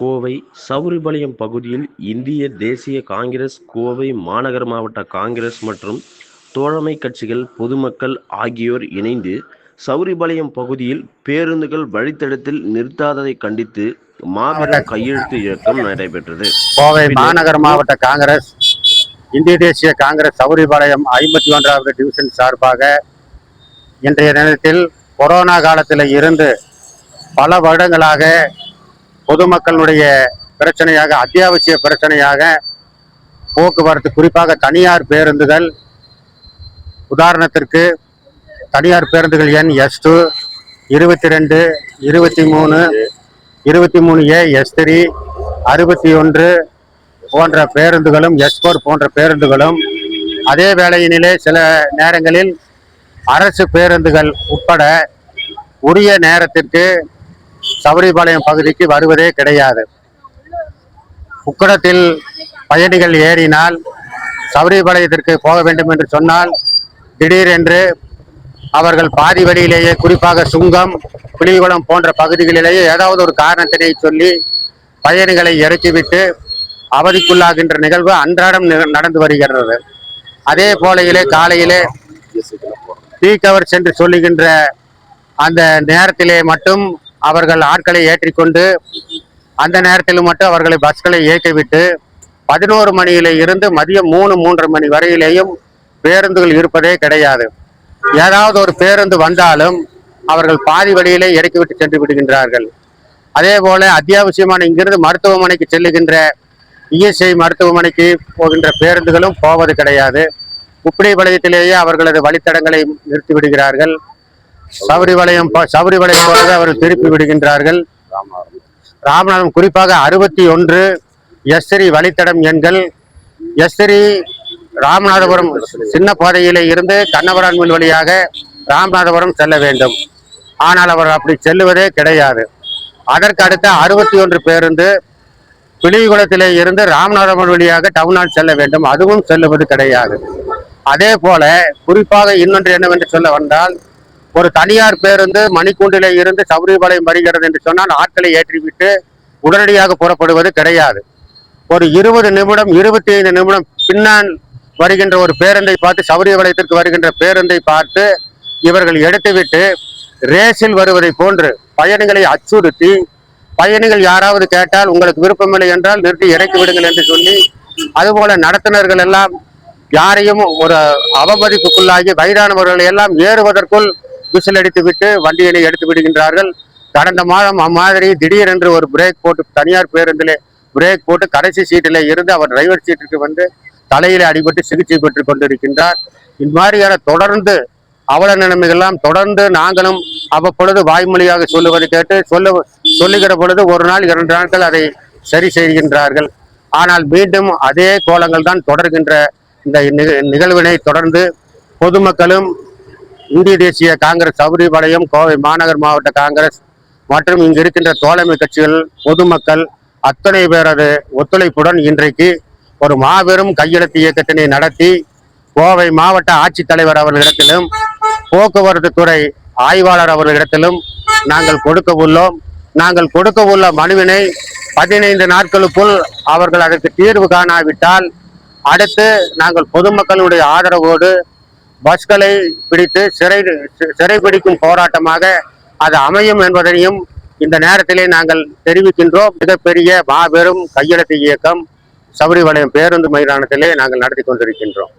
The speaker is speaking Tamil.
கோவை சவுரிபாளையம் பகுதியில் இந்திய தேசிய காங்கிரஸ், கோவை மாநகர மாவட்ட காங்கிரஸ் மற்றும் தோழமை கட்சிகள், பொதுமக்கள் ஆகியோர் இணைந்து சவுரிபாளையம் பகுதியில் பேருந்துகள் வழித்தடத்தில் நிறுத்தாததை கண்டித்து மாபெரும் கையெழுத்து இயக்கம் நடைபெற்றது. கோவை மாநகர மாவட்ட காங்கிரஸ், இந்திய தேசிய காங்கிரஸ் சவுரிபாளையம் 51வது டிவிஷன் சார்பாக இன்றைய தினத்தில் கொரோனா காலத்தில் இருந்து பல வருடங்களாக பொதுமக்களுடைய பிரச்சனையாக, அத்தியாவசிய பிரச்சனையாக போக்குவரத்து, குறிப்பாக தனியார் பேருந்துகள், உதாரணத்திற்கு தனியார் பேருந்துகள் எண் S2, 22, 23, 23A, S3, 61 போன்ற பேருந்துகளும், S4 போன்ற பேருந்துகளும், அதே வேளையினிலே சில நேரங்களில் அரசு பேருந்துகள் உட்பட உரிய நேரத்திற்கு சவுரிபாளையம் பகுதிக்கு வருவதே கிடையாது. உக்கடத்தில் பயணிகள் ஏறினால் சவுரிபாளையத்திற்கு போக வேண்டும் என்று சொன்னால் திடீரென்று அவர்கள் பாதி வழியிலேயே, குறிப்பாக சுங்கம், புலிகுளம் போன்ற பகுதிகளிலேயே ஏதாவது ஒரு காரணத்தினை சொல்லி பயணிகளை இறக்கிவிட்டு அவதிக்குள்ளாகின்ற நிகழ்வு அன்றாடம் நடந்து வருகிறது. அதே போலையிலே காலையிலே பீக் ஹவர்ஸ் என்று சொல்லுகின்ற அந்த நேரத்திலே மட்டும் அவர்கள் ஆட்களை ஏற்றிக்கொண்டு அந்த நேரத்தில் மட்டும் அவர்களை பஸ்களை இயக்கிவிட்டு 11 மணியில இருந்து மதியம் 3-3:30 மணி வரையிலேயும் பேருந்துகள் இருப்பதே கிடையாது. ஏதாவது ஒரு பேருந்து வந்தாலும் அவர்கள் பாதி வழியிலே இறக்கிவிட்டு சென்று விடுகின்றார்கள். அதே போல அத்தியாவசியமான இங்கிருந்து மருத்துவமனைக்கு செல்லுகின்ற ESI மருத்துவமனைக்கு போகின்ற பேருந்துகளும் போவது கிடையாது. உப்பிலிபாளையத்திலேயே அவர்களது வழித்தடங்களை நிறுத்தி விடுகிறார்கள். சவுரிபாளையம் போலவே அவர்கள் திருப்பி விடுகின்றார்கள். ராமநாதம், குறிப்பாக 61 S3 வழித்தடம் எண்கள், S3 ராமநாதபுரம் சின்ன பாதையிலே இருந்து கண்ணபுரான்மில் வழியாக ராமநாதபுரம் செல்ல வேண்டும். ஆனால் அவர் அப்படி செல்லுவதே கிடையாது. அதற்கு அடுத்த 61 பேருந்து புலிகுளத்திலே இருந்து ராமநாதபுரம் வழியாக டவுனால் செல்ல வேண்டும். அதுவும் செல்லுவது கிடையாது. அதே போல குறிப்பாக இன்னொன்று என்னவென்று சொல்ல வந்தால், ஒரு தனியார் பேருந்து மணிக்கூண்டிலே இருந்து சவுரிபாளையம் வருகிறது என்று சொன்னால் ஆட்களை ஏற்றிவிட்டு உடனடியாக புறப்படுவது கிடையாது. ஒரு 20 நிமிடம் 25 நிமிடம் பின்னால் வருகின்ற ஒரு பேருந்தை பார்த்து, சவுரிபாளையத்திற்கு வருகின்ற பேருந்தை பார்த்து இவர்கள் எடுத்துவிட்டு ரேஸில் வருவதை போன்று பயணிகளை அச்சுறுத்தி, பயணிகள் யாராவது கேட்டால் உங்களுக்கு விருப்பமில்லை என்றால் நிறுத்தி இறக்கி விடுங்கள் என்று சொல்லி, அதுபோல நடத்துனர்கள் எல்லாம் யாரையும் ஒரு அவமதிப்புக்குள்ளாகி வயதானவர்களை எல்லாம் ஏறுவதற்குள் விசில் அடித்து விட்டு வண்டியினை எடுத்து விடுகின்றார்கள். கடந்த மாதம் அம்மாதிரி திடீரென்று ஒரு பிரேக் போட்டு, தனியார் பேருந்திலே பிரேக் போட்டு கடைசி சீட்டிலே இருந்து அவர் டிரைவர் சீட்டுக்கு வந்து தலையிலே அடிபட்டு சிகிச்சை பெற்றுக் கொண்டிருக்கின்றார். இந்த மாதிரியான தொடர்ந்து அவல நிலைமைகள்லாம் தொடர்ந்து நாங்களும் அவ்வப்பொழுது வாய்மொழியாக சொல்லுவதை கேட்டு சொல்லுகிற பொழுது ஒரு நாள் 2 நாட்கள் அதை சரி செய்கின்றார்கள். ஆனால் மீண்டும் அதே கோலங்கள் தான் தொடர்கின்ற இந்த நிகழ்வினை தொடர்ந்து பொதுமக்களும், இந்திய தேசிய காங்கிரஸ் சவுரிபாளையம், கோவை மாநகர் மாவட்ட காங்கிரஸ் மற்றும் இங்கு இருக்கின்ற தோழமை கட்சிகள், பொதுமக்கள் அத்தனை பேரது ஒத்துழைப்புடன் இன்றைக்கு ஒரு மாபெரும் கையெழுத்து இயக்கத்தினை நடத்தி கோவை மாவட்ட ஆட்சித்தலைவர் அவர்களிடத்திலும், போக்குவரத்து துறை ஆய்வாளர் அவர்களிடத்திலும் நாங்கள் கொடுக்க உள்ள மனுவினை 15 நாட்களுக்குள் அவர்கள் அதற்கு தீர்வு காணாவிட்டால் அடுத்து நாங்கள் பொதுமக்களுடைய ஆதரவோடு பஸ்களை பிடித்து சிறை பிடிக்கும் போராட்டமாக அது அமையும் என்பதையும் இந்த நேரத்திலே நாங்கள் தெரிவிக்கின்றோம். மிகப்பெரிய மாபெரும் கையெழுத்து இயக்கம் சவுரிபாளையம் பேருந்து மைதானத்திலே நாங்கள் நடத்தி கொண்டிருக்கின்றோம்.